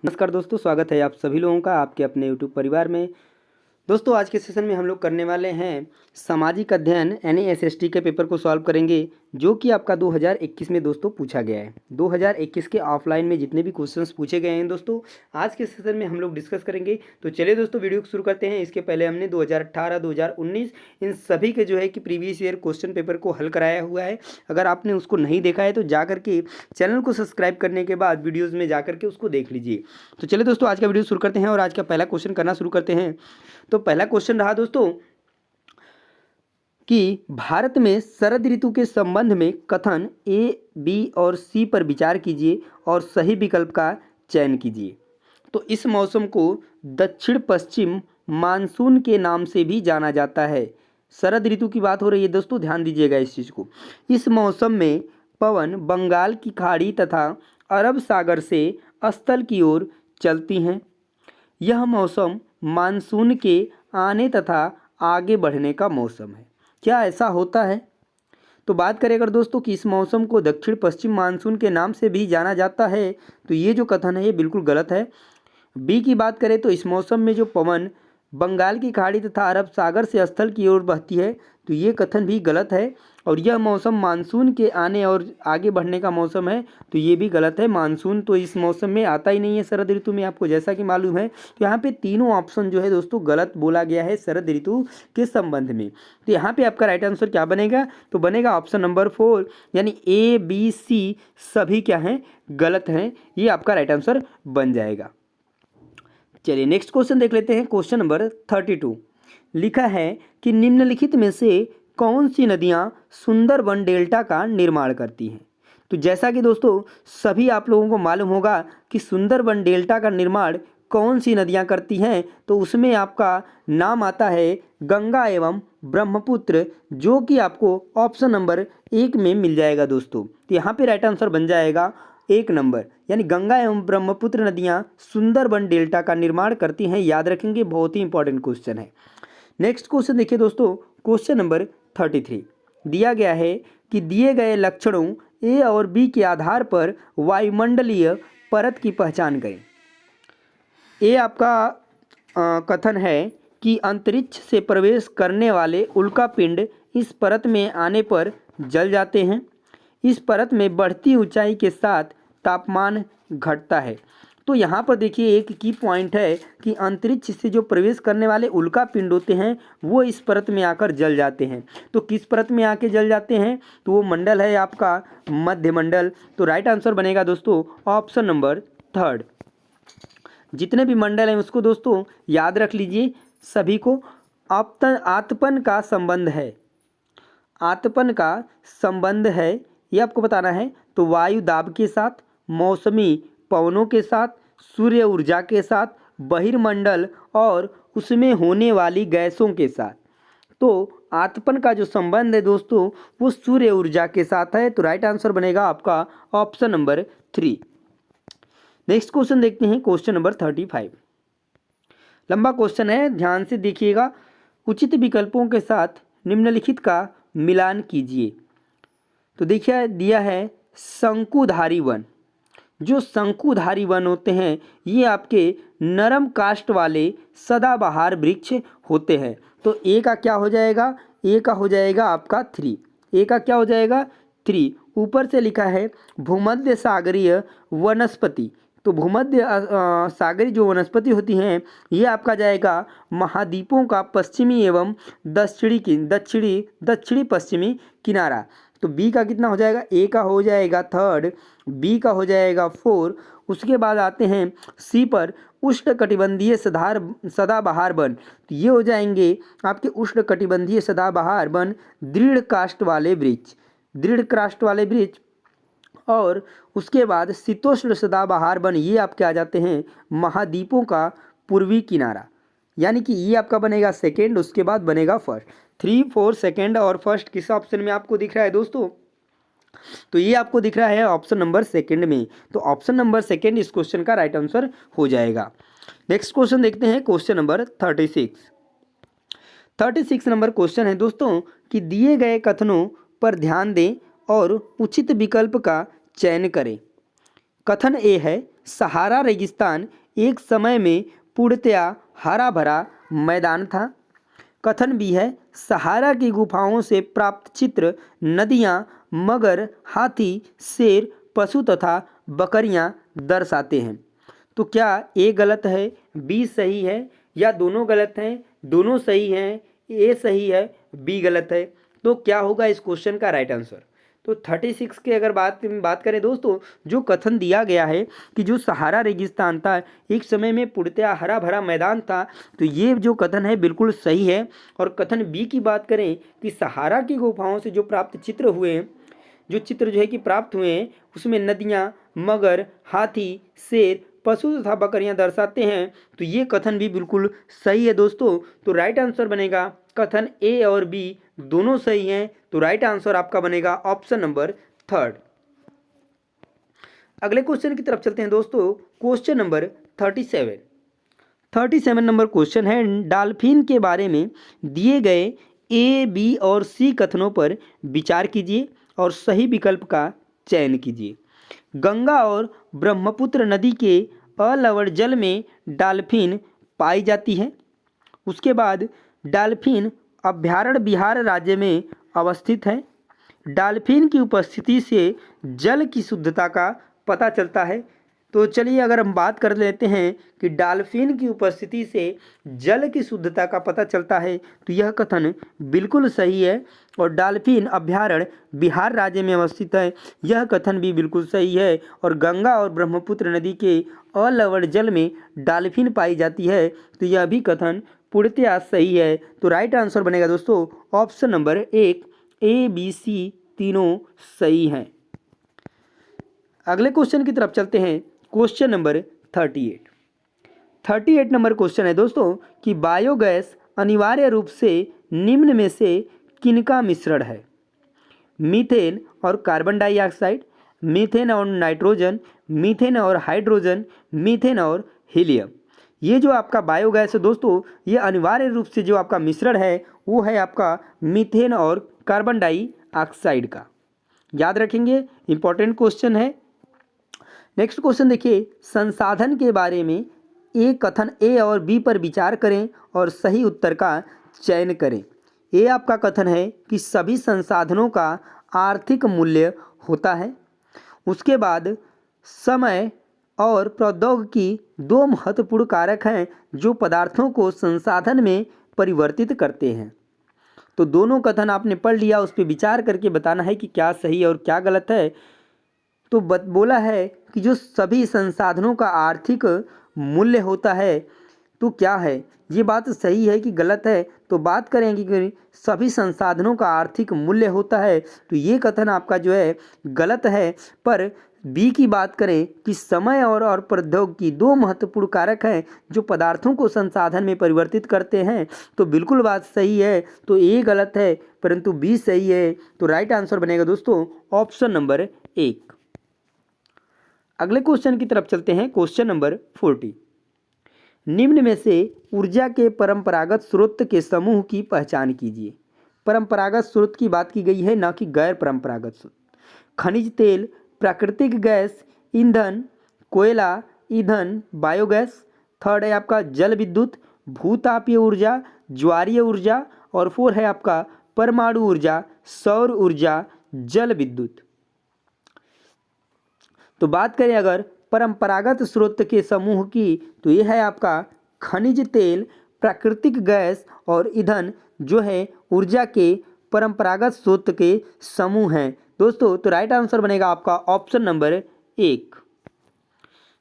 नमस्कार दोस्तों, स्वागत है आप सभी लोगों का आपके अपने यूट्यूब परिवार में। दोस्तों आज के सेशन में हम लोग करने वाले हैं सामाजिक अध्ययन NASST के पेपर को सॉल्व करेंगे, जो कि आपका 2021 में दोस्तों पूछा गया है। 2021 के ऑफलाइन में जितने भी क्वेश्चंस पूछे गए हैं दोस्तों, आज के सेशन में हम लोग डिस्कस करेंगे। तो चलिए दोस्तों वीडियो को शुरू करते हैं। इसके पहले हमने 2018, 2019 इन सभी के जो है कि प्रीवियस ईयर क्वेश्चन पेपर को हल कराया हुआ है। अगर आपने उसको नहीं देखा है तो जा करके चैनल को सब्सक्राइब करने के बाद वीडियोज़ में जा करके उसको देख लीजिए। तो चलिए दोस्तों आज का वीडियो शुरू करते हैं और आज का पहला क्वेश्चन करना शुरू करते हैं। तो पहला क्वेश्चन रहा दोस्तों कि भारत में शरद ऋतु के संबंध में कथन A, B और C पर विचार कीजिए और सही विकल्प का चयन कीजिए। तो इस मौसम को दक्षिण पश्चिम मानसून के नाम से भी जाना जाता है। शरद ऋतु की बात हो रही है दोस्तों, ध्यान दीजिएगा इस चीज़ को। इस मौसम में पवन बंगाल की खाड़ी तथा अरब सागर से स्थल की ओर चलती हैं। यह मौसम मानसून के आने तथा आगे बढ़ने का मौसम है। क्या ऐसा होता है? तो बात करें अगर दोस्तों कि इस मौसम को दक्षिण पश्चिम मानसून के नाम से भी जाना जाता है, तो ये जो कथन है ये बिल्कुल गलत है। बी की बात करें तो इस मौसम में जो पवन बंगाल की खाड़ी तथा अरब सागर से स्थल की ओर बहती है, तो ये कथन भी गलत है। और यह मौसम मानसून के आने और आगे बढ़ने का मौसम है, तो ये भी गलत है। मानसून तो इस मौसम में आता ही नहीं है शरद ऋतु में, आपको जैसा कि मालूम है। तो यहाँ पे तीनों ऑप्शन जो है दोस्तों गलत बोला गया है शरद ऋतु के संबंध में। तो यहाँ पे आपका राइट आंसर क्या बनेगा? तो बनेगा ऑप्शन नंबर 4, यानी A, B, C सभी क्या हैं? गलत हैं। ये आपका राइट आंसर बन जाएगा। चलिए नेक्स्ट क्वेश्चन देख लेते हैं। क्वेश्चन नंबर 32 लिखा है कि निम्नलिखित में से कौन सी नदियां सुंदरबन डेल्टा का निर्माण करती हैं? तो जैसा कि दोस्तों सभी आप लोगों को मालूम होगा कि सुंदरबन डेल्टा का निर्माण कौन सी नदियां करती हैं, तो उसमें आपका नाम आता है गंगा एवं ब्रह्मपुत्र, जो कि आपको ऑप्शन नंबर 1 में मिल जाएगा दोस्तों। तो यहाँ पे राइट आंसर बन जाएगा 1 नंबर, यानी गंगा एवं ब्रह्मपुत्र नदियां सुंदरबन डेल्टा का निर्माण करती हैं। याद रखेंगे, बहुत ही इंपॉर्टेंट क्वेश्चन है। नेक्स्ट क्वेश्चन देखिए दोस्तों, क्वेश्चन नंबर 33 दिया गया है कि दिए गए लक्षणों A और B के आधार पर वायुमंडलीय परत की पहचान करें। A आपका कथन है कि अंतरिक्ष से प्रवेश करने वाले उल्कापिंड इस परत में आने पर जल जाते हैं। इस परत में बढ़ती ऊंचाई के साथ तापमान घटता है। तो यहाँ पर देखिए एक की पॉइंट है कि अंतरिक्ष से जो प्रवेश करने वाले उल्कापिंड होते हैं वो इस परत में आकर जल जाते हैं। तो किस परत में आके जल जाते हैं? तो वो मंडल है आपका मध्य मंडल। तो राइट आंसर बनेगा दोस्तों ऑप्शन नंबर 3। जितने भी मंडल हैं उसको दोस्तों याद रख लीजिए सभी को। आतपन का संबंध है, आतपन का संबंध है ये आपको बताना है। तो वायु दाब के साथ, मौसमी पवनों के साथ, सूर्य ऊर्जा के साथ, बहिर्मंडल और उसमें होने वाली गैसों के साथ। तो आतपन का जो संबंध है दोस्तों वो सूर्य ऊर्जा के साथ है। तो राइट आंसर बनेगा आपका ऑप्शन नंबर 3। नेक्स्ट क्वेश्चन देखते हैं, क्वेश्चन नंबर 35। लंबा क्वेश्चन है, ध्यान से देखिएगा। उचित विकल्पों के साथ निम्नलिखित का मिलान कीजिए। तो देखिए दिया है शंकुधारी वन। जो शंकुधारी वन होते हैं ये आपके नरम काष्ठ वाले सदाबहार वृक्ष होते हैं। तो ए का क्या हो जाएगा? ए का हो जाएगा आपका 3। ए का क्या हो जाएगा? 3। ऊपर से लिखा है भूमध्य सागरीय वनस्पति। तो भूमध्य सागरीय जो वनस्पति होती हैं ये आपका जाएगा महाद्वीपों का पश्चिमी एवं दक्षिणी पश्चिमी किनारा। तो बी का कितना हो जाएगा? ए का हो जाएगा 3, बी का हो जाएगा 4। उसके बाद आते हैं सी पर, उष्णकटिबंधीय सदाबहार वन। तो ये हो जाएंगे आपके उष्णकटिबंधीय सदाबहार वन, दृढ़ काष्ठ वाले वृक्ष। और उसके बाद शीतोष्ण सदाबहार वन, ये आपके आ जाते हैं महाद्वीपों का पूर्वी किनारा। यानी कि ये आपका बनेगा सेकेंड, उसके बाद बनेगा फर्स्ट। 3, 4 सेकेंड और फर्स्ट किस ऑप्शन में आपको दिख रहा है दोस्तों? तो ये आपको दिख रहा है ऑप्शन नंबर सेकेंड में। तो ऑप्शन नंबर सेकेंड इस क्वेश्चन का राइट आंसर हो जाएगा। नेक्स्ट क्वेश्चन देखते हैं, क्वेश्चन नंबर 36 नंबर क्वेश्चन है दोस्तों कि दिए गए कथनों पर ध्यान दें और उचित विकल्प का चयन करें। कथन ए है सहारा रेगिस्तान एक समय में पूर्णतया हरा भरा मैदान था। कथन बी है सहारा की गुफाओं से प्राप्त चित्र नदियाँ, मगर, हाथी, शेर, पशु तथा बकरियाँ दर्शाते हैं। तो क्या ए गलत है, बी सही है या दोनों गलत हैं? दोनों सही हैं, ए सही है, बी गलत है। तो क्या होगा इस क्वेश्चन का राइट आंसर? तो 36 के अगर बात करें दोस्तों, जो कथन दिया गया है कि जो सहारा रेगिस्तान था एक समय में पूर्णतया हरा भरा मैदान था, तो ये जो कथन है बिल्कुल सही है। और कथन बी की बात करें कि सहारा की गुफाओं से जो प्राप्त चित्र हुए हैं, जो चित्र जो है कि प्राप्त हुए हैं, उसमें नदियाँ, मगर, हाथी, शेर, पशु तथा बकरियां दर्शाते हैं, तो ये कथन भी बिल्कुल सही है दोस्तों। तो राइट आंसर बनेगा कथन ए और बी दोनों सही हैं। तो राइट आंसर आपका बनेगा ऑप्शन नंबर 3। अगले क्वेश्चन की तरफ चलते हैं दोस्तों। क्वेश्चन नंबर 37 नंबर क्वेश्चन है, डॉल्फिन के बारे में दिए गए ए, बी और सी कथनों पर विचार कीजिए और सही विकल्प का चयन कीजिए। गंगा और ब्रह्मपुत्र नदी के अलवण जल में डॉल्फिन पाई जाती है। उसके बाद डॉल्फिन अभयारण्य बिहार राज्य में अवस्थित है। डॉल्फिन की उपस्थिति से जल की शुद्धता का पता चलता है। तो चलिए अगर हम बात कर लेते हैं कि डॉल्फिन की उपस्थिति से जल की शुद्धता का पता चलता है, तो यह कथन बिल्कुल सही है। और डॉल्फिन अभयारण्य बिहार राज्य में अवस्थित है, यह कथन भी बिल्कुल सही है। और गंगा और ब्रह्मपुत्र नदी के अलवण जल में डॉल्फिन पाई जाती है, तो यह भी कथन पूर्णतया सही है। तो राइट आंसर बनेगा दोस्तों ऑप्शन नंबर 1, ए, बी, सी तीनों सही हैं। अगले क्वेश्चन की तरफ चलते हैं। क्वेश्चन नंबर 38 नंबर क्वेश्चन है दोस्तों कि बायोगैस अनिवार्य रूप से निम्न में से किनका मिश्रण है? मीथेन और कार्बन डाइऑक्साइड, मीथेन और नाइट्रोजन, मीथेन और हाइड्रोजन, मीथेन और हीलियम। ये जो आपका बायोगैस है दोस्तों, ये अनिवार्य रूप से जो आपका मिश्रण है वो है आपका मीथेन और कार्बन डाइऑक्साइड का। याद रखेंगे, इंपॉर्टेंट क्वेश्चन है। नेक्स्ट क्वेश्चन देखिए, संसाधन के बारे में कथन ए और बी पर विचार करें और सही उत्तर का चयन करें। ए आपका कथन है कि सभी संसाधनों का आर्थिक मूल्य होता है। उसके बाद समय और प्रौद्योगिकी दो महत्वपूर्ण कारक हैं जो पदार्थों को संसाधन में परिवर्तित करते हैं। तो दोनों कथन आपने पढ़ लिया, उस पर विचार करके बताना है कि क्या सही और क्या गलत है। तो बोला है कि जो सभी संसाधनों का आर्थिक मूल्य होता है, तो क्या है, ये बात सही है कि गलत है? तो बात करेंगे कि सभी संसाधनों का आर्थिक मूल्य होता है, तो ये कथन आपका जो है गलत है। पर बी की बात करें कि समय और प्रौद्योगिकी दो महत्वपूर्ण कारक हैं जो पदार्थों को संसाधन में परिवर्तित करते हैं, तो बिल्कुल बात सही है। तो ए गलत है परंतु बी सही है। तो राइट आंसर बनेगा दोस्तों ऑप्शन नंबर 1। अगले क्वेश्चन की तरफ चलते हैं। क्वेश्चन नंबर 40, निम्न में से ऊर्जा के परंपरागत स्रोत के समूह की पहचान कीजिए। परंपरागत स्रोत की बात की गई है, ना कि गैर परंपरागत स्रोत। खनिज तेल, प्राकृतिक गैस, ईंधन, कोयला, ईंधन, बायोगैस। थर्ड है आपका जल विद्युत, भूतापीय ऊर्जा, ज्वारीय ऊर्जा। और 4 है आपका परमाणु ऊर्जा, सौर ऊर्जा, जल विद्युत। तो बात करें अगर परंपरागत स्रोत के समूह की, तो यह है आपका खनिज तेल, प्राकृतिक गैस और ईंधन, जो है ऊर्जा के परंपरागत स्रोत के समूह हैं दोस्तों। तो राइट आंसर बनेगा आपका ऑप्शन नंबर 1।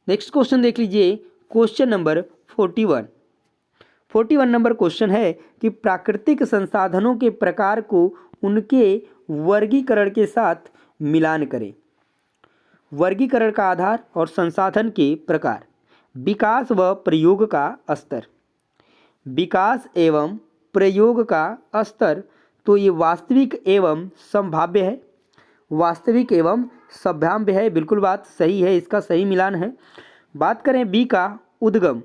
नेक्स्ट क्वेश्चन देख लीजिए। क्वेश्चन नंबर 41 नंबर क्वेश्चन है कि प्राकृतिक संसाधनों के प्रकार को उनके वर्गीकरण के साथ मिलान करें। वर्गीकरण का आधार और संसाधन के प्रकार, विकास व प्रयोग का स्तर। विकास एवं प्रयोग का स्तर, तो ये वास्तविक एवं संभाव्य है। वास्तविक एवं संभाव्य है, बिल्कुल बात सही है, इसका सही मिलान है। बात करें बी का उद्गम।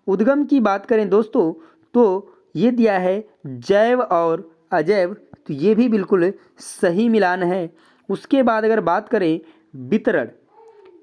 उद्गम की बात करें दोस्तों, तो ये दिया है जैव और अजैव, तो ये भी बिल्कुल सही मिलान है। उसके बाद अगर बात करें वितरण,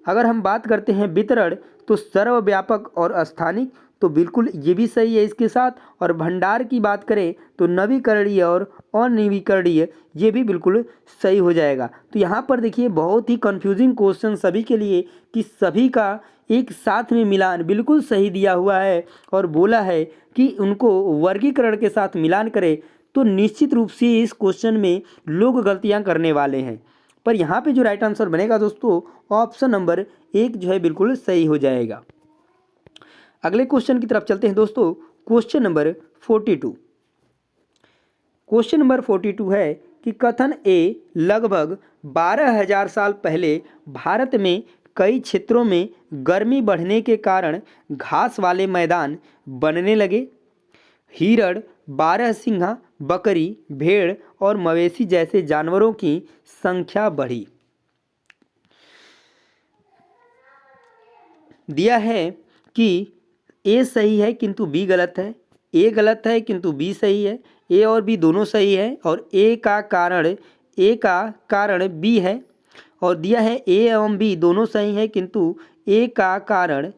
अगर हम बात करते हैं वितरण तो सर्वव्यापक और स्थानिक, तो बिल्कुल ये भी सही है इसके साथ। और भंडार की बात करें तो नवीकरणीय और अनवीकरणीय, ये भी बिल्कुल सही हो जाएगा। तो यहाँ पर देखिए बहुत ही कंफ्यूजिंग क्वेश्चन सभी के लिए कि सभी का एक साथ में मिलान बिल्कुल सही दिया हुआ है और बोला है कि उनको वर्गीकरण के साथ मिलान करें, तो निश्चित रूप से इस क्वेश्चन में लोग गलतियाँ करने वाले हैं। पर यहाँ पे जो राइट आंसर बनेगा दोस्तों, ऑप्शन नंबर 1 जो है बिल्कुल सही हो जाएगा। अगले क्वेश्चन की तरफ चलते हैं दोस्तों। Question number 42। क्वेश्चन नंबर 42 है कि कथन ए लगभग 12,000 साल पहले भारत में कई क्षेत्रों में गर्मी बढ़ने के कारण घास वाले मैदान बनने लगे। हिरण, बारहसिंगा, बकरी, भेड़ और मवेशी जैसे जानवरों की संख्या बढ़ी। दिया है कि ए सही है किंतु बी गलत है, ए गलत है किंतु बी सही है, ए और बी दोनों सही है और ए का कारण बी है। और दिया है ए एवं बी दोनों सही है किंतु ए का कारण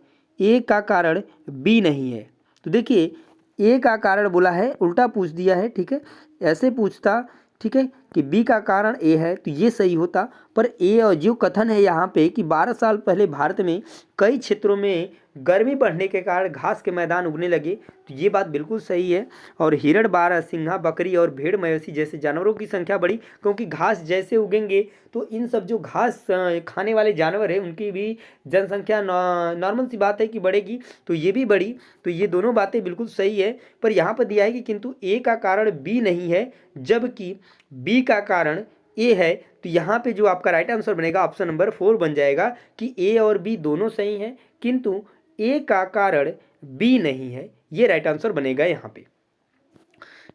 बी नहीं है। तो देखिए ए का कारण बोला है, उल्टा पूछ दिया है, ठीक है। ऐसे पूछता, ठीक है, कि बी का कारण ए है तो ये सही होता। पर ए और जो कथन है यहाँ पे कि 12 साल पहले भारत में कई क्षेत्रों में गर्मी बढ़ने के कारण घास के मैदान उगने लगे, तो ये बात बिल्कुल सही है। और हिरण, बारहसिंगा, बकरी और भेड़ मवेशी जैसे जानवरों की संख्या बढ़ी, क्योंकि घास जैसे उगेंगे तो इन सब जो घास खाने वाले जानवर हैं उनकी भी जनसंख्या नॉर्मल सी बात है कि बढ़ेगी, तो ये भी बढ़ी। तो ये दोनों बातें बिल्कुल सही है। पर यहाँ पर दिया है कि किंतु ए का कारण बी नहीं है जबकि बी का कारण ए है। तो यहाँ पे जो आपका राइट आंसर बनेगा ऑप्शन नंबर 4 बन जाएगा कि ए और बी दोनों सही हैं किंतु ए का कारण बी नहीं है, ये राइट आंसर बनेगा यहाँ पे।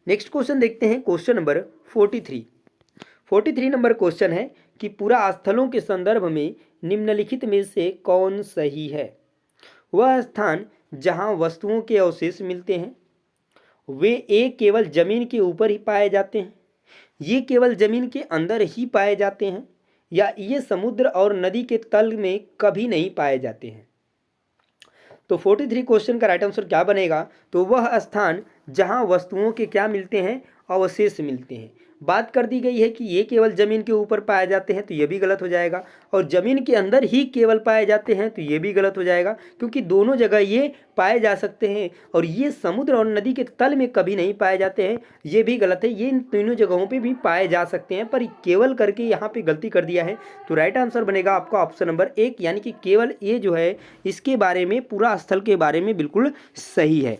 नेक्स्ट क्वेश्चन देखते हैं, क्वेश्चन नंबर 43। 43 नंबर क्वेश्चन है कि पुरा स्थलों के संदर्भ में निम्नलिखित में से कौन सही है। वह स्थान जहाँ वस्तुओं के अवशेष मिलते हैं, वे एक केवल जमीन के ऊपर ही पाए जाते हैं, ये केवल जमीन के अंदर ही पाए जाते हैं, या ये समुद्र और नदी के तल में कभी नहीं पाए जाते हैं। तो 43 क्वेश्चन का राइट आंसर क्या बनेगा, तो वह स्थान जहां वस्तुओं के क्या मिलते हैं, अवशेष मिलते हैं। बात कर दी गई है कि ये केवल जमीन के ऊपर पाए जाते हैं, तो ये भी गलत हो जाएगा। और जमीन के अंदर ही केवल पाए जाते हैं, तो ये भी गलत हो जाएगा, क्योंकि दोनों जगह ये पाए जा सकते हैं। और ये समुद्र और नदी के तल में कभी नहीं पाए जाते हैं, ये भी गलत है। ये इन तीनों जगहों पे भी पाए जा सकते हैं, पर केवल करके यहाँ पे गलती कर दिया है। तो राइट आंसर बनेगा आपका ऑप्शन नंबर 1, यानी कि केवल ये जो है इसके बारे में, पूरा स्थल के बारे में बिल्कुल सही है।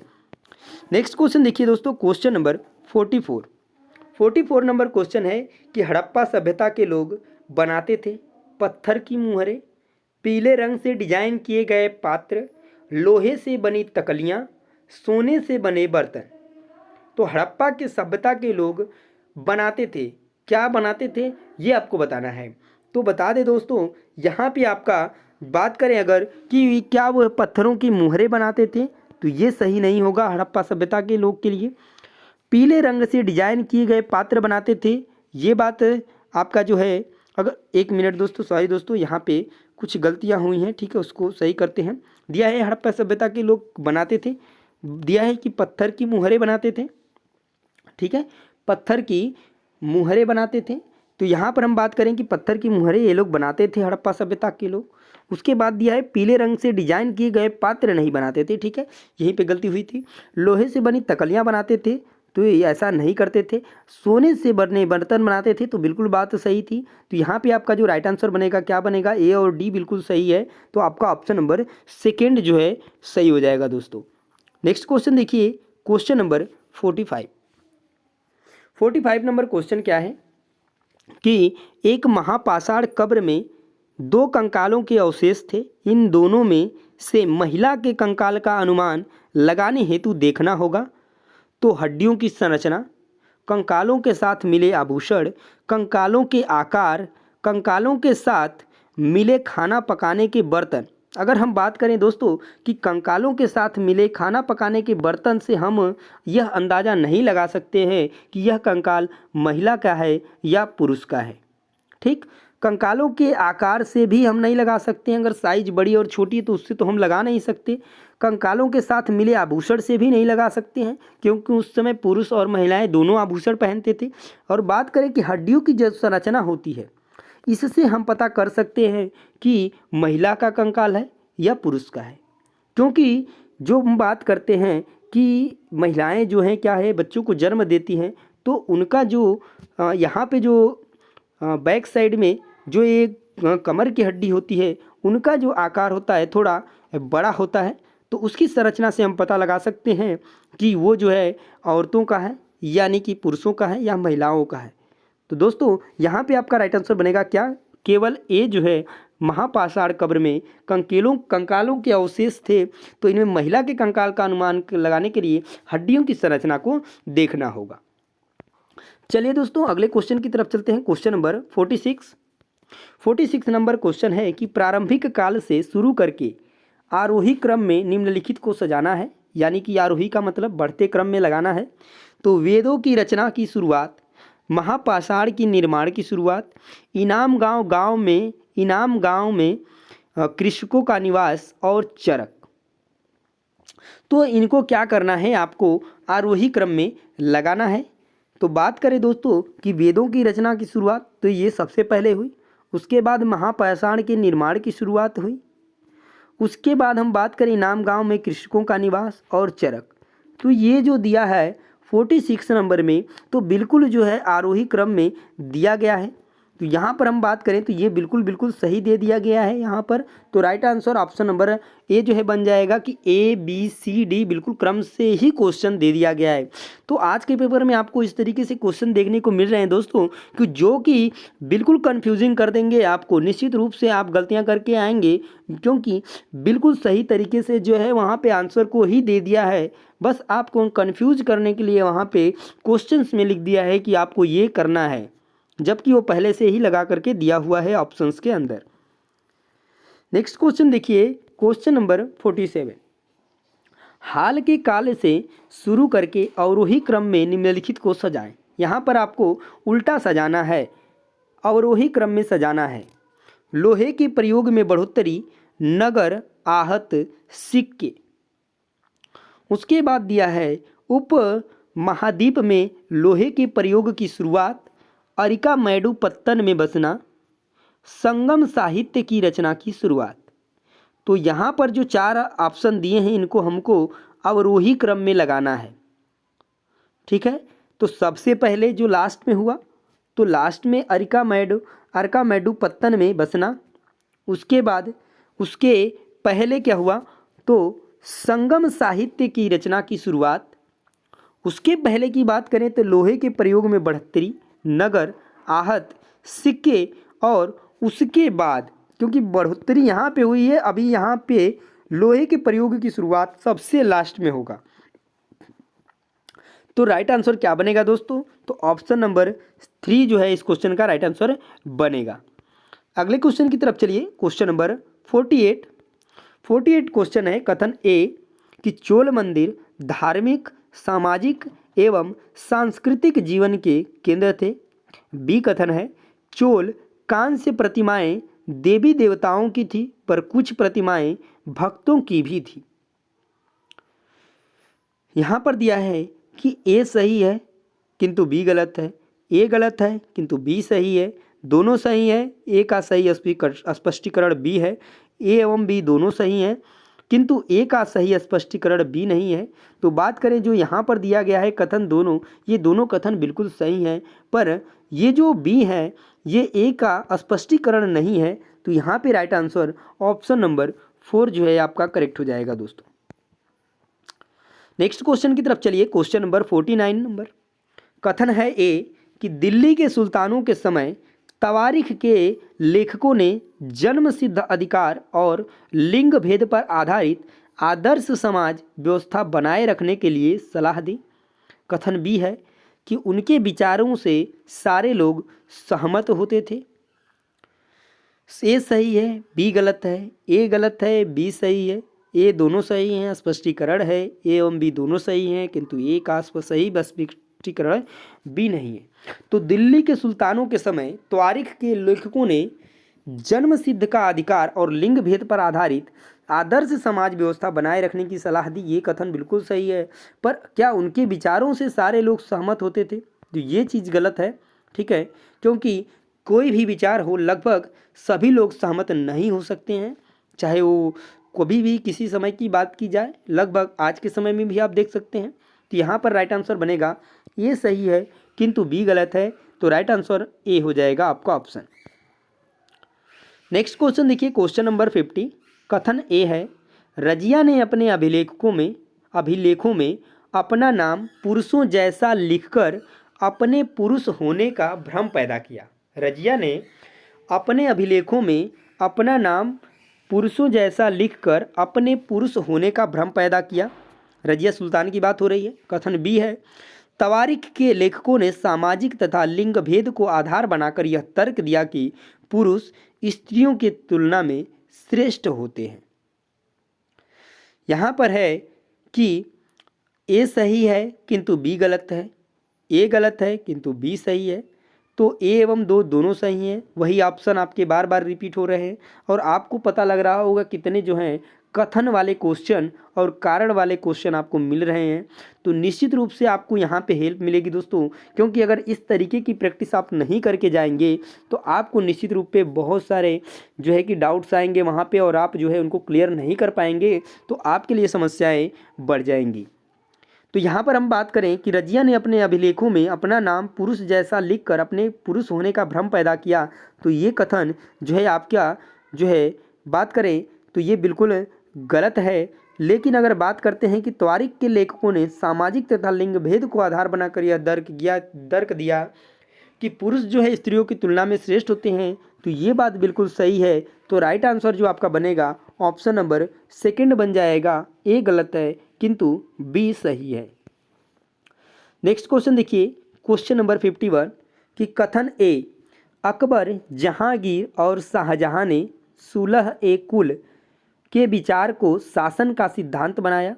नेक्स्ट क्वेश्चन देखिए दोस्तों, क्वेश्चन नंबर 44 नंबर क्वेश्चन है कि हड़प्पा सभ्यता के लोग बनाते थे पत्थर की मुहरें, पीले रंग से डिजाइन किए गए पात्र, लोहे से बनी तकलियां, सोने से बने बर्तन। तो हड़प्पा के सभ्यता के लोग बनाते थे, क्या बनाते थे ये आपको बताना है। तो बता दें दोस्तों, यहाँ पे आपका बात करें अगर कि क्या वो पत्थरों की मुहरें बनाते थे, तो ये सही नहीं होगा हड़प्पा सभ्यता के लोग के लिए। पीले रंग से डिजाइन किए गए पात्र बनाते थे, ये बात आपका जो है, अगर एक मिनट दोस्तों, सॉरी दोस्तों, यहाँ पे कुछ गलतियाँ हुई हैं, ठीक है, उसको सही करते हैं। दिया है हड़प्पा सभ्यता के लोग बनाते थे, दिया है कि पत्थर की मुहरें बनाते थे, ठीक है, पत्थर की मुहरें बनाते थे। तो यहाँ पर हम बात करें कि पत्थर की मुहरें ये लोग बनाते थे हड़प्पा सभ्यता के लोग। उसके बाद दिया है पीले रंग से डिजाइन किए गए पात्र नहीं बनाते थे, ठीक है, यहीं पे गलती हुई थी। लोहे से बनी तकलियाँ बनाते थे, तो ये ऐसा नहीं करते थे। सोने से बने बर्तन बनाते थे, तो बिल्कुल बात सही थी। तो यहाँ पे आपका जो राइट आंसर बनेगा क्या बनेगा, ए और डी बिल्कुल सही है। तो आपका ऑप्शन नंबर 2 जो है सही हो जाएगा दोस्तों। नेक्स्ट क्वेश्चन देखिए, क्वेश्चन नंबर 45 नंबर क्वेश्चन क्या है कि एक महापाषाण कब्र में 2 कंकालों के अवशेष थे, इन दोनों में से महिला के कंकाल का अनुमान लगाने हेतु देखना होगा। तो हड्डियों की संरचना, कंकालों के साथ मिले आभूषण, कंकालों के आकार, कंकालों के साथ मिले खाना पकाने के बर्तन। अगर हम बात करें दोस्तों कि कंकालों के साथ मिले खाना पकाने के बर्तन से हम यह अंदाज़ा नहीं लगा सकते हैं कि यह कंकाल महिला का है या पुरुष का है, ठीक। कंकालों के आकार से भी हम नहीं लगा सकते हैं, अगर साइज बड़ी और छोटी है तो उससे तो हम लगा नहीं सकते। कंकालों के साथ मिले आभूषण से भी नहीं लगा सकते हैं, क्योंकि उस समय पुरुष और महिलाएं दोनों आभूषण पहनते थे। और बात करें कि हड्डियों की जो संरचना होती है, इससे हम पता कर सकते हैं कि महिला का कंकाल है या पुरुष का है, क्योंकि जो हम बात करते हैं कि महिलाएं जो हैं क्या है, बच्चों को जन्म देती हैं, तो उनका जो यहाँ पे जो बैक साइड में जो एक कमर की हड्डी होती है, उनका जो आकार होता है थोड़ा बड़ा होता है। तो उसकी संरचना से हम पता लगा सकते हैं कि वो जो है औरतों का है, यानी कि पुरुषों का है या महिलाओं का है। तो दोस्तों यहाँ पे आपका राइट आंसर बनेगा क्या, केवल ए जो है महापाषाण कब्र में कंकालों के अवशेष थे, तो इनमें महिला के कंकाल का अनुमान लगाने के लिए हड्डियों की संरचना को देखना होगा। चलिए दोस्तों अगले क्वेश्चन की तरफ चलते हैं। क्वेश्चन नंबर 46 नंबर क्वेश्चन है कि प्रारंभिक काल से शुरू करके आरोही क्रम में निम्नलिखित को सजाना है, यानी कि आरोही का मतलब बढ़ते क्रम में लगाना है। तो वेदों की रचना की शुरुआत, महापाषाण की निर्माण की शुरुआत, इनाम गांव में कृषकों का निवास और चरक। तो इनको क्या करना है, आपको आरोही क्रम में लगाना है। तो बात करें दोस्तों कि वेदों की रचना की शुरुआत, तो ये सबसे पहले हुई। उसके बाद महापाषाण के निर्माण की शुरुआत हुई। उसके बाद हम बात करें इनाम गांव में कृषकों का निवास और चरक। तो ये जो दिया है 46 नंबर में, तो बिल्कुल जो है आरोही क्रम में दिया गया है। तो यहाँ पर हम बात करें तो ये बिल्कुल सही दे दिया गया है यहाँ पर। तो right answer option number A जो है बन जाएगा कि ए बी सी डी बिल्कुल क्रम से ही क्वेश्चन दे दिया गया है। तो आज के पेपर में आपको इस तरीके से क्वेश्चन देखने को मिल रहे हैं दोस्तों, कि जो कि बिल्कुल कन्फ्यूजिंग कर देंगे आपको। निश्चित रूप से आप गलतियाँ करके आएंगे, क्योंकि बिल्कुल सही तरीके से जो है वहाँ पर आंसर को ही दे दिया है। बस आपको कन्फ्यूज करने के लिए वहाँ पे क्वेश्चंस में लिख दिया है कि आपको ये करना है, जबकि वो पहले से ही लगा करके दिया हुआ है ऑप्शंस के अंदर। नेक्स्ट क्वेश्चन देखिए, क्वेश्चन नंबर 47। हाल के काल से शुरू करके अवरोही क्रम में निम्नलिखित को सजाएं। यहाँ पर आपको उल्टा सजाना है, अवरोही क्रम में सजाना है। लोहे के प्रयोग में बढ़ोतरी, नगर, आहत, सिक्के। उसके बाद दिया है उप महाद्वीप में लोहे के प्रयोग की शुरुआत, अरिका मैडू पत्तन में बसना, संगम साहित्य की रचना की शुरुआत। तो यहाँ पर जो 4 ऑप्शन दिए हैं, इनको हमको अवरोही क्रम में लगाना है। ठीक है, तो सबसे पहले जो लास्ट में हुआ, तो लास्ट में अरिका मैडू पत्तन में बसना। उसके बाद उसके पहले क्या हुआ, तो संगम साहित्य की रचना की शुरुआत। उसके पहले की बात करें तो लोहे के प्रयोग में बढ़ोतरी, नगर, आहत, सिक्के। और उसके बाद क्योंकि बढ़ोतरी यहाँ पे हुई है, अभी यहाँ पे लोहे के प्रयोग की शुरुआत सबसे लास्ट में होगा। तो राइट आंसर क्या बनेगा दोस्तों, तो ऑप्शन नंबर 3 जो है इस क्वेश्चन का राइट आंसर बनेगा। अगले क्वेश्चन की तरफ चलिए। क्वेश्चन नंबर 48 क्वेश्चन है। कथन ए कि चोल मंदिर धार्मिक, सामाजिक एवं सांस्कृतिक जीवन के केंद्र थे। बी कथन है चोल कांस्य प्रतिमाएं देवी देवताओं की थी, पर कुछ प्रतिमाएं भक्तों की भी थी। यहाँ पर दिया है कि ए सही है किंतु बी गलत है, ए गलत है किंतु बी सही है, दोनों सही है। ए का सही स्पष्टीकरण बी है, ए एवं बी दोनों सही हैं, किंतु ए का सही स्पष्टीकरण बी नहीं है। तो बात करें जो यहाँ पर दिया गया है कथन दोनों, ये दोनों कथन बिल्कुल सही हैं, पर ये जो बी है ये ए का स्पष्टीकरण नहीं है। तो यहाँ पे राइट आंसर ऑप्शन नंबर 4 जो है आपका करेक्ट हो जाएगा दोस्तों। नेक्स्ट क्वेश्चन की तरफ चलिए। क्वेश्चन नंबर 49 नंबर कथन है ए कि दिल्ली के सुल्तानों के समय तवारीख के लेखकों ने जन्म सिद्ध अधिकार और लिंग भेद पर आधारित आदर्श समाज व्यवस्था बनाए रखने के लिए सलाह दी। कथन बी है कि उनके विचारों से सारे लोग सहमत होते थे। ए सही है, बी गलत है, ए गलत है, बी सही है, ए दोनों सही हैं, स्पष्टीकरण है ए एवं बी दोनों सही हैं, किंतु ए का सही स्पष्टीकरण बी नहीं है। तो दिल्ली के सुल्तानों के समय त्वारिख के लेखकों ने जन्म सिद्ध का अधिकार और लिंग भेद पर आधारित आदर्श समाज व्यवस्था बनाए रखने की सलाह दी। ये कथन बिल्कुल सही है, पर क्या उनके विचारों से सारे लोग सहमत होते थे? तो ये चीज़ गलत है, ठीक है, क्योंकि कोई भी विचार हो लगभग सभी लोग सहमत नहीं हो सकते हैं, चाहे वो कभी भी किसी समय की बात की जाए, लगभग आज के समय में भी आप देख सकते हैं। तो यहाँ पर राइट आंसर बनेगा ये सही है किंतु बी गलत है, तो राइट आंसर ए हो जाएगा आपका ऑप्शन। नेक्स्ट क्वेश्चन देखिए, क्वेश्चन नंबर 50। कथन ए है, रजिया ने अपने अभिलेखों में अपना नाम पुरुषों जैसा लिखकर अपने पुरुष होने का भ्रम पैदा किया। रजिया ने अपने अभिलेखों में अपना नाम पुरुषों जैसा लिखकर अपने पुरुष होने का भ्रम पैदा किया। रजिया सुल्तान की बात हो रही है। कथन बी है, तवारीख के लेखकों ने सामाजिक तथा लिंग भेद को आधार बनाकर यह तर्क दिया कि पुरुष स्त्रियों की तुलना में श्रेष्ठ होते हैं। यहाँ पर है कि ए सही है किंतु बी गलत है, ए गलत है किंतु बी सही है। तो ए एवं दो दोनों सही हैं। वही ऑप्शन आपके बार बार रिपीट हो रहे हैं और आपको पता लग रहा होगा कितने जो हैं कथन वाले क्वेश्चन और कारण वाले क्वेश्चन आपको मिल रहे हैं। तो निश्चित रूप से आपको यहाँ पे हेल्प मिलेगी दोस्तों, क्योंकि अगर इस तरीके की प्रैक्टिस आप नहीं करके जाएंगे तो आपको निश्चित रूप पे बहुत सारे जो है कि डाउट्स आएंगे वहाँ पे और आप जो है उनको क्लियर नहीं कर पाएंगे, तो आपके लिए समस्याएँ बढ़ जाएंगी। तो यहाँ पर हम बात करें कि रजिया ने अपने अभिलेखों में अपना नाम पुरुष जैसा लिखकर अपने पुरुष होने का भ्रम पैदा किया, तो ये कथन जो है आपका जो है बात करें तो ये बिल्कुल गलत है। लेकिन अगर बात करते हैं कि त्वारिख के लेखकों ने सामाजिक तथा लिंग भेद को आधार बनाकर यह तर्क दिया कि पुरुष जो है स्त्रियों की तुलना में श्रेष्ठ होते हैं, तो ये बात बिल्कुल सही है। तो राइट आंसर जो आपका बनेगा ऑप्शन नंबर सेकंड बन जाएगा। ए गलत है किंतु बी सही है। नेक्स्ट क्वेश्चन देखिए, क्वेश्चन नंबर 51 कि कथन ए, अकबर, जहांगीर और शाहजहां ने सुलह ए कुल के विचार को शासन का सिद्धांत बनाया।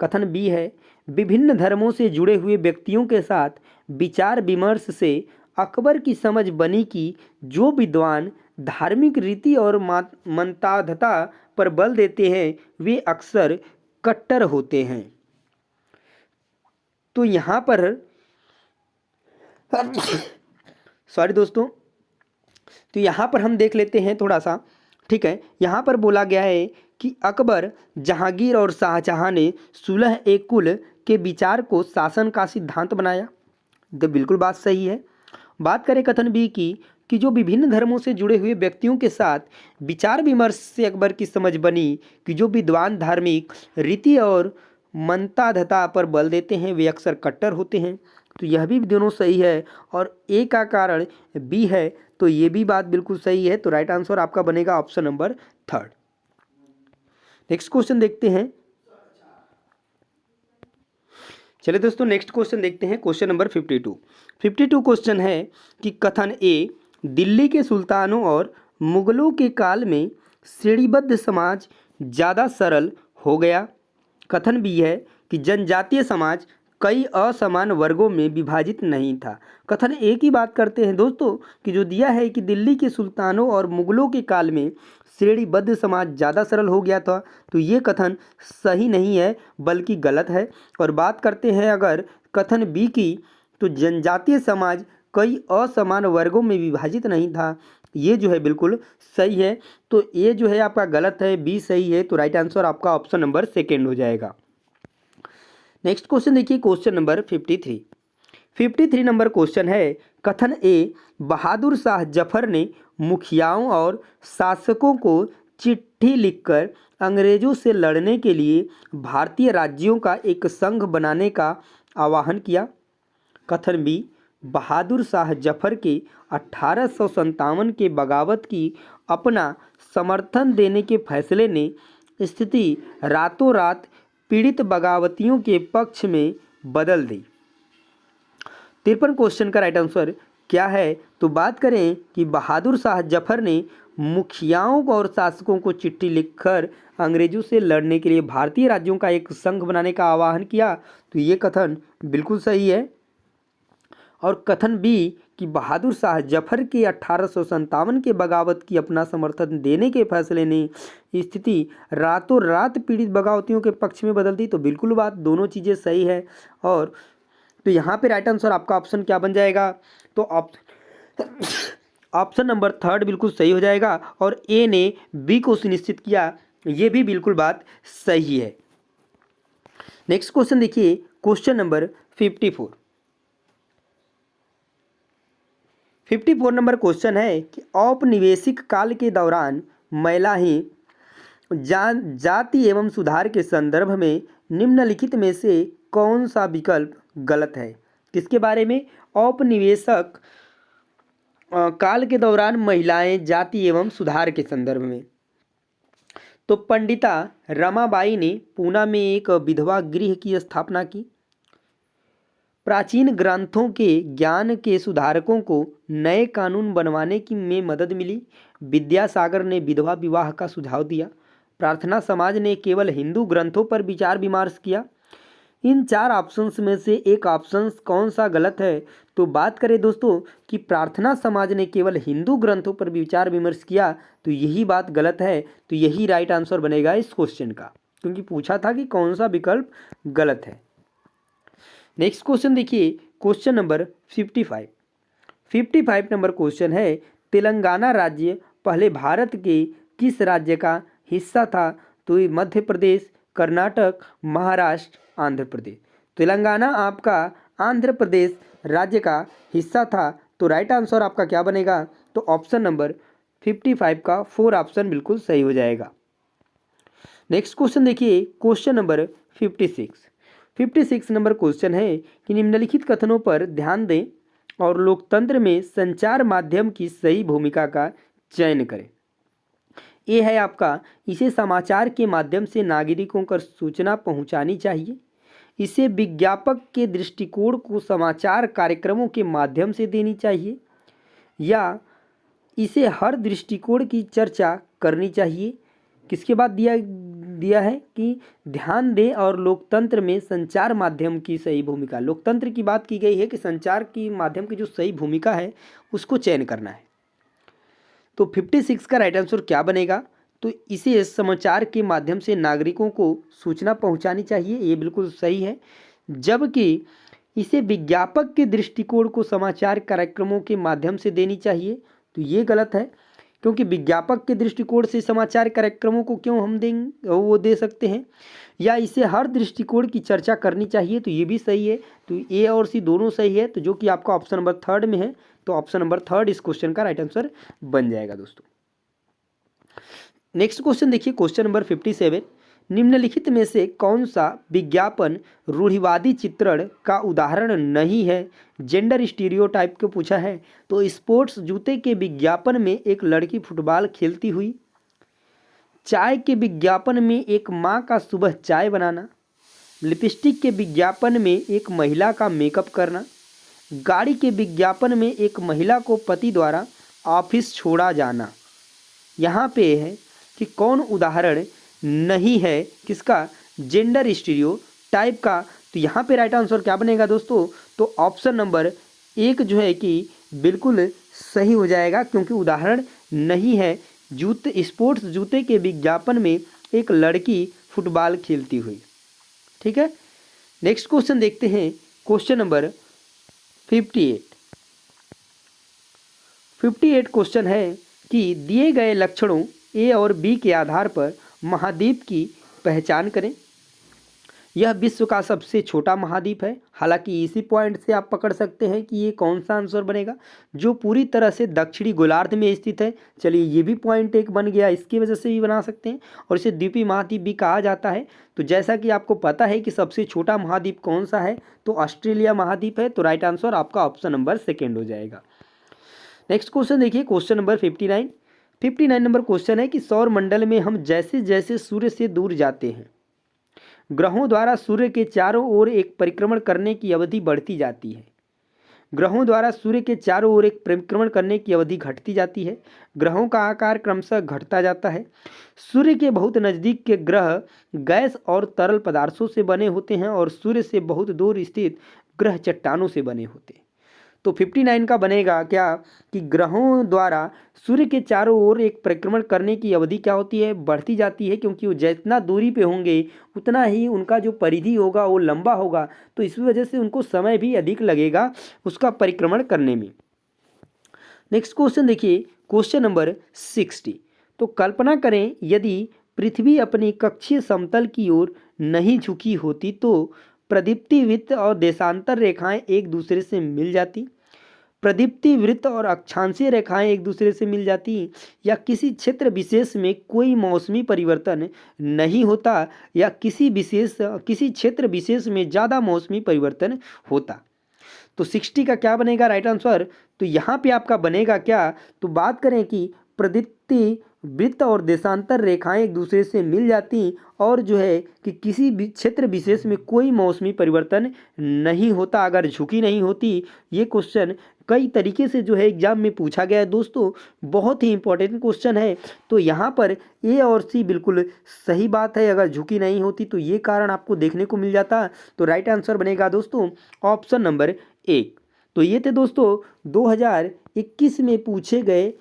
कथन बी है, विभिन्न धर्मों से जुड़े हुए व्यक्तियों के साथ विचार विमर्श से अकबर की समझ बनी कि जो विद्वान धार्मिक रीति और मनताधता पर बल देते हैं वे अक्सर कट्टर होते हैं। तो यहाँ पर सॉरी दोस्तों, तो यहाँ पर हम देख लेते हैं थोड़ा सा, ठीक है। यहाँ पर बोला गया है कि अकबर, जहांगीर और शाहजहां ने सुलह ए कुल के विचार को शासन का सिद्धांत बनाया। तो बिल्कुल बात सही है। बात करें कथन बी की कि जो विभिन्न धर्मों से जुड़े हुए व्यक्तियों के साथ विचार विमर्श से अकबर की समझ बनी कि जो विद्वान धार्मिक रीति और मनताधता पर बल देते हैं वे अक्सर कट्टर होते हैं, तो यह भी दोनों सही है। और ए का कारण बी है, तो ये भी बात बिल्कुल सही है। तो राइट आंसर आपका बनेगा ऑप्शन नंबर 3। नेक्स्ट क्वेश्चन देखते हैं। चलिए दोस्तों नेक्स्ट क्वेश्चन देखते हैं, क्वेश्चन नंबर 52 क्वेश्चन है कि कथन ए, दिल्ली के सुल्तानों और मुगलों के काल में श्रेणीबद्ध समाज ज़्यादा सरल हो गया। कथन बी है कि जनजातीय समाज कई असमान वर्गों में विभाजित नहीं था। कथन ए की बात करते हैं दोस्तों कि जो दिया है कि दिल्ली के सुल्तानों और मुगलों के काल में श्रेणीबद्ध समाज ज़्यादा सरल हो गया था, तो ये कथन सही नहीं है बल्कि गलत है। और बात करते हैं अगर कथन बी की, तो जनजातीय समाज कई असमान वर्गों में विभाजित नहीं था, ये जो है बिल्कुल सही है। तो ये जो है आपका गलत है, बी सही है। तो राइट आंसर आपका ऑप्शन नंबर 2 हो जाएगा। नेक्स्ट क्वेश्चन देखिए, क्वेश्चन नंबर 53 नंबर क्वेश्चन है, कथन ए, बहादुर शाह जफर ने मुखियाओं और शासकों को चिट्ठी लिखकर अंग्रेजों से लड़ने के लिए भारतीय राज्यों का एक संघ बनाने का आह्वान किया। कथन बी, बहादुर शाह जफर के 1857 के बगावत की अपना समर्थन देने के फैसले ने स्थिति रातों रात पीड़ित बगावतियों के पक्ष में बदल दी। 53 क्वेश्चन का राइट आंसर क्या है? तो बात करें कि बहादुर शाह जफर ने मुखियाओं और शासकों को चिट्ठी लिखकर अंग्रेजों से लड़ने के लिए भारतीय राज्यों का एक संघ बनाने का आह्वान किया, तो ये कथन बिल्कुल सही है। और कथन बी कि बहादुर शाह जफर के 1857 के बगावत की अपना समर्थन देने के फैसले ने स्थिति रातों रात पीड़ित बगावतियों के पक्ष में बदल दी। तो बिल्कुल बात दोनों चीज़ें सही है। और तो यहाँ पे राइट आंसर आपका ऑप्शन क्या बन जाएगा? तो ऑप्शन नंबर थर्ड बिल्कुल सही हो जाएगा और ए ने बी को सुनिश्चित किया, ये भी बिल्कुल बात सही है। नेक्स्ट क्वेश्चन देखिए, क्वेश्चन नंबर 54 नंबर क्वेश्चन है कि औपनिवेशिक काल के दौरान महिलाएं जाति एवं सुधार के संदर्भ में निम्नलिखित में से कौन सा विकल्प गलत है? किसके बारे में? औपनिवेशिक काल के दौरान महिलाएं जाति एवं सुधार के संदर्भ में। तो पंडिता रमाबाई ने पूना में एक विधवा गृह की स्थापना की। प्राचीन ग्रंथों के ज्ञान के सुधारकों को नए कानून बनवाने की में मदद मिली। विद्यासागर ने विधवा विवाह का सुझाव दिया। प्रार्थना समाज ने केवल हिंदू ग्रंथों पर विचार विमर्श किया। इन चार ऑप्शंस में से एक ऑप्शन कौन सा गलत है? तो बात करें दोस्तों कि प्रार्थना समाज ने केवल हिंदू ग्रंथों पर विचार विमर्श किया, तो यही बात गलत है। तो यही राइट आंसर बनेगा इस क्वेश्चन का, क्योंकि पूछा था कि कौन सा विकल्प गलत है। नेक्स्ट क्वेश्चन देखिए, क्वेश्चन नंबर 55 नंबर क्वेश्चन है, तेलंगाना राज्य पहले भारत के किस राज्य का हिस्सा था? तो ये मध्य प्रदेश, कर्नाटक, महाराष्ट्र, आंध्र प्रदेश। तेलंगाना आपका आंध्र प्रदेश राज्य का हिस्सा था। तो राइट आंसर आपका क्या बनेगा? तो ऑप्शन नंबर 55 का 4 ऑप्शन बिल्कुल सही हो जाएगा। नेक्स्ट क्वेश्चन देखिए, क्वेश्चन नंबर 56 नंबर क्वेश्चन है कि निम्नलिखित कथनों पर ध्यान दें और लोकतंत्र में संचार माध्यम की सही भूमिका का चयन करें। ये है आपका, इसे समाचार के माध्यम से नागरिकों को सूचना पहुंचानी चाहिए। इसे विज्ञापक के दृष्टिकोण को समाचार कार्यक्रमों के माध्यम से देनी चाहिए, या इसे हर दृष्टिकोण की चर्चा करनी चाहिए। किसके बाद दिया है कि ध्यान दें और लोकतंत्र में संचार माध्यम की सही भूमिका। लोकतंत्र की बात की गई है कि संचार की माध्यम की जो सही भूमिका है उसको चयन करना है। तो 56 का राइट आंसर क्या बनेगा? तो इसे समाचार के माध्यम से नागरिकों को सूचना पहुंचानी चाहिए, ये बिल्कुल सही है। जबकि इसे विज्ञापक के दृष्टिकोण को समाचार कार्यक्रमों के माध्यम से देनी चाहिए, तो ये गलत है, क्योंकि विज्ञापक के दृष्टिकोण से समाचार कार्यक्रमों को क्यों हम वो दे सकते हैं। या इसे हर दृष्टिकोण की चर्चा करनी चाहिए, तो ये भी सही है। तो ए और सी दोनों सही है, तो जो कि आपका ऑप्शन नंबर थर्ड में है। तो ऑप्शन नंबर थर्ड इस क्वेश्चन का राइट आंसर बन जाएगा दोस्तों। नेक्स्ट क्वेश्चन देखिए, क्वेश्चन नंबर 57, निम्नलिखित में से कौन सा विज्ञापन रूढ़िवादी चित्रण का उदाहरण नहीं है? जेंडर स्टीरियोटाइप को पूछा है। तो स्पोर्ट्स जूते के विज्ञापन में एक लड़की फुटबॉल खेलती हुई, चाय के विज्ञापन में एक माँ का सुबह चाय बनाना, लिपस्टिक के विज्ञापन में एक महिला का मेकअप करना, गाड़ी के विज्ञापन में एक महिला को पति द्वारा ऑफिस छोड़ा जाना। यहाँ पे है कि कौन उदाहरण नहीं है किसका? जेंडर स्टीरियोटाइप का। तो यहाँ पे राइट आंसर क्या बनेगा दोस्तों? तो ऑप्शन नंबर 1 जो है कि बिल्कुल सही हो जाएगा, क्योंकि उदाहरण नहीं है। स्पोर्ट्स जूते के विज्ञापन में एक लड़की फुटबॉल खेलती हुई। ठीक है, नेक्स्ट क्वेश्चन देखते हैं, क्वेश्चन नंबर 58 क्वेश्चन है कि दिए गए लक्षणों ए और बी के आधार पर महाद्वीप की पहचान करें। यह विश्व का सबसे छोटा महाद्वीप है। हालांकि इसी पॉइंट से आप पकड़ सकते हैं कि ये कौन सा आंसर बनेगा, जो पूरी तरह से दक्षिणी गोलार्ध में स्थित है। चलिए, ये भी पॉइंट एक बन गया, इसकी वजह से भी बना सकते हैं। और इसे द्वीपीय महाद्वीप भी कहा जाता है। तो जैसा कि आपको पता है कि सबसे छोटा महाद्वीप कौन सा है, तो ऑस्ट्रेलिया महाद्वीप है। तो राइट आंसर आपका ऑप्शन नंबर 2 हो जाएगा। नेक्स्ट क्वेश्चन देखिए, क्वेश्चन नंबर 59 नंबर क्वेश्चन है कि सौर मंडल में हम जैसे जैसे सूर्य से दूर जाते हैं, ग्रहों द्वारा सूर्य के चारों ओर एक परिक्रमण करने की अवधि बढ़ती जाती है। ग्रहों द्वारा सूर्य के चारों ओर एक परिक्रमण करने की अवधि घटती जाती है। ग्रहों का आकार क्रमशः घटता जाता है। सूर्य के बहुत नज़दीक के ग्रह गैस और तरल पदार्थों से बने होते हैं और सूर्य से बहुत दूर स्थित ग्रह चट्टानों से बने होते हैं। तो 59 का बनेगा क्या कि ग्रहों द्वारा सूर्य के चारों ओर एक परिक्रमण करने की अवधि क्या होती है, बढ़ती जाती है, क्योंकि वो जितना दूरी पे होंगे उतना ही उनका जो परिधि होगा वो लंबा होगा, तो इस वजह से उनको समय भी अधिक लगेगा उसका परिक्रमण करने में। नेक्स्ट क्वेश्चन देखिए, क्वेश्चन नंबर 60। तो कल्पना करें यदि पृथ्वी अपनी कक्षीय समतल की ओर नहीं झुकी होती तो प्रदीप्ति वृत्त और देशांतर रेखाएं एक दूसरे से मिल जाती, प्रदीप्ति वृत्त और अक्षांशीय रेखाएं एक दूसरे से मिल जाती, या किसी क्षेत्र विशेष में कोई मौसमी परिवर्तन नहीं होता, या किसी क्षेत्र विशेष में ज़्यादा मौसमी परिवर्तन होता। तो 60 का क्या बनेगा राइट आंसर, तो यहाँ पे आपका बनेगा क्या, तो बात करें कि प्रदीप्ति वृत्त और देशांतर रेखाएं एक दूसरे से मिल जाती और जो है कि किसी भी क्षेत्र विशेष में कोई मौसमी परिवर्तन नहीं होता अगर झुकी नहीं होती। ये क्वेश्चन कई तरीके से जो है एग्जाम में पूछा गया है दोस्तों, बहुत ही इंपॉर्टेंट क्वेश्चन है। तो यहाँ पर ए और सी बिल्कुल सही बात है, अगर झुकी नहीं होती तो ये कारण आपको देखने को मिल जाता। तो राइट आंसर बनेगा दोस्तों ऑप्शन नंबर 1। तो ये थे दोस्तों 2021 में पूछे गए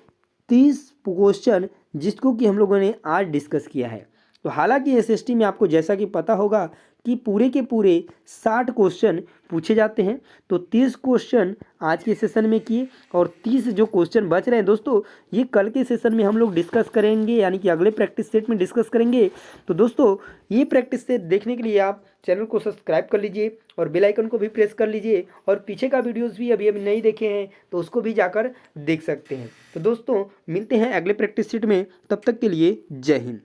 30 क्वेश्चन जिसको कि हम लोगों ने आज डिस्कस किया है। तो हालांकि एसएसटी में आपको जैसा कि पता होगा कि पूरे के पूरे 60 क्वेश्चन पूछे जाते हैं, तो 30 क्वेश्चन आज के सेशन में किए और 30 जो क्वेश्चन बच रहे हैं दोस्तों ये कल के सेशन में हम लोग डिस्कस करेंगे, यानी कि अगले प्रैक्टिस सेट में डिस्कस करेंगे। तो दोस्तों ये प्रैक्टिस सेट देखने के लिए आप चैनल को सब्सक्राइब कर लीजिए और बेल आइकन को भी प्रेस कर लीजिए, और पीछे का वीडियोस भी अभी नहीं देखे हैं तो उसको भी जाकर देख सकते हैं। तो दोस्तों मिलते हैं अगले प्रैक्टिस सेट में, तब तक के लिए जय हिंद।